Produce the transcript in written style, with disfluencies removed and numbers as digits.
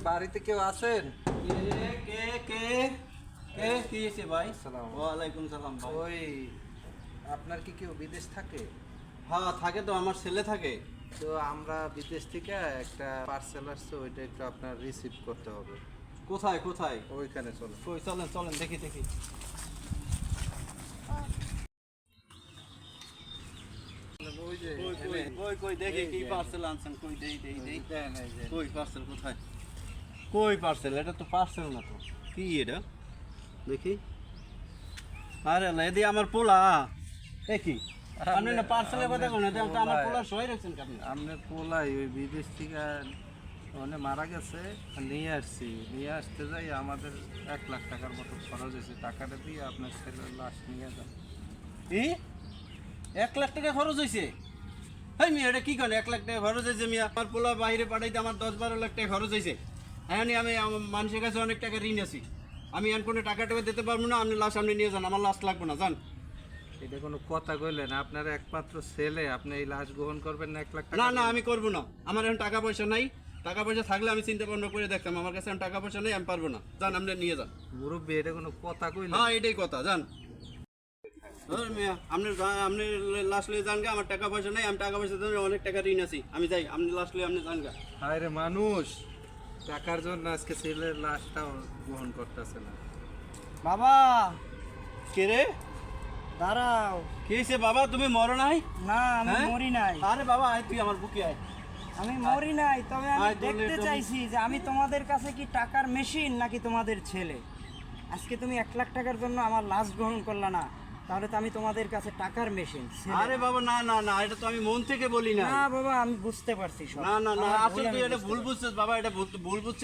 বাড়িতে কেউ আছেন? কে কে কে কে কি হয়েছে ভাই? আসসালামু ওয়ালাইকুম সালাম ভাই। ওই আপনার কি কেউ বিদেশ থাকে? হ্যাঁ থাকে তো, আমার ছেলে থাকে। তো আমরা বিদেশ থেকে একটা পার্সেল আসছে, ওইটা একটু আপনার রিসিভ করতে হবে। কোথায় কোথায়? ওইখানে চলো। কই চলেন চলেন, দেখি দেখি। ওই যে কই কই কই কই দেখি কি পার্সেল আনছেন, কই দেই দেই দেই। কই পার্সেল কোথায়? কই পার্সেল? এটা তো পার্সেল না তো। কি এটা? দেখি। আরে লেদি আমার পোলা। এ কি? আপনি না পার্সেলের কথা কোন? এটা তো আমার পোলা সই রাখছেন আপনি। আপনার পোলাই ওই বিদেশ থেকে মানে মারা গেছে, নিয়ে আসতে যাই আমাদের 1 লাখ টাকার মতো খরচ হয়েছে। টাকাটা দিয়ে আপনার ছেলের লাশ নিয়ে যান। কি? 1 লাখ টাকা খরচ হয়েছে? হ্যাঁ মিয়া, এটা কি করে 1 লাখ টাকা খরচ হয়েছে মিয়া? আমার পোলা বাইরে পাঠাইতে আমার 10-12 লাখ টাকা খরচ হয়েছে। হ্যাঁ আমি মানুষের কাছে অনেক টাকা ঋণ আছি। আমি এখন কোনো টাকা টাকা দিতে পারবো না। আপনি লাশ আপনি নিয়ে যান, আমার লাশ লাগবে না, যান। এটা কোনো কথা কইলেন? আপনার একমাত্র ছেলে, আপনি এই লাশ গ্রহণ করবেন না 1 লাখ টাকা? না না, আমি করবো না। আমার এখন টাকা পয়সা নাই। টাকা পয়সা থাকলে আমি চিন্তা ভাবনা করে দেখতাম। আমার কাছে এখন টাকা পয়সা নেই, আমি পারবো না। যান, আপনি নিয়ে যান। মুরব্বী, এটা কোনো কথা কইলেন? হ্যাঁ এটাই কথা, যান। মিয়া আপনি লাশ লিয়ে যান গা, আমার টাকা পয়সা নেই। আমি টাকা পয়সা দেবেন, অনেক টাকা ঋণ আছি। আমি যাই, আপনি লাশ লিয়ে আপনি যান গা। আরে মানুষ টাকার জন্য আজকে ছেলের লাশটাও গ্রহণ করতেছে না। বাবা কে রে? দাঁড়াও। কি হয়েছে বাবা, তুমি মরো নাই? না আমি হ্যাঁ? মরি নাই। আরে বাবা আয়, তুই আমার বুকে আয়। আমি মরি নাই, তবে আমি আয়, দেখতে তুমি- চাইছি যে আমি তোমাদের কাছে কি টাকার মেশিন নাকি তোমাদের ছেলে। আজকে তুমি 1 লাখ টাকার জন্য আমার লাশ গ্রহণ করলা না, তাহলে তো আমি তোমাদের কাছে টাকার মেশিন। আরে বাবা না না না, এটা তো আমি মন থেকে বলি না। না বাবা, আমি বুঝতে পারছি সব। না না না, আমার ভুল, আসলে তুই আমি এটা বুঝতে ভুল পারছি। বুঝছিস বাবা, এটা ভুল বুঝছিস।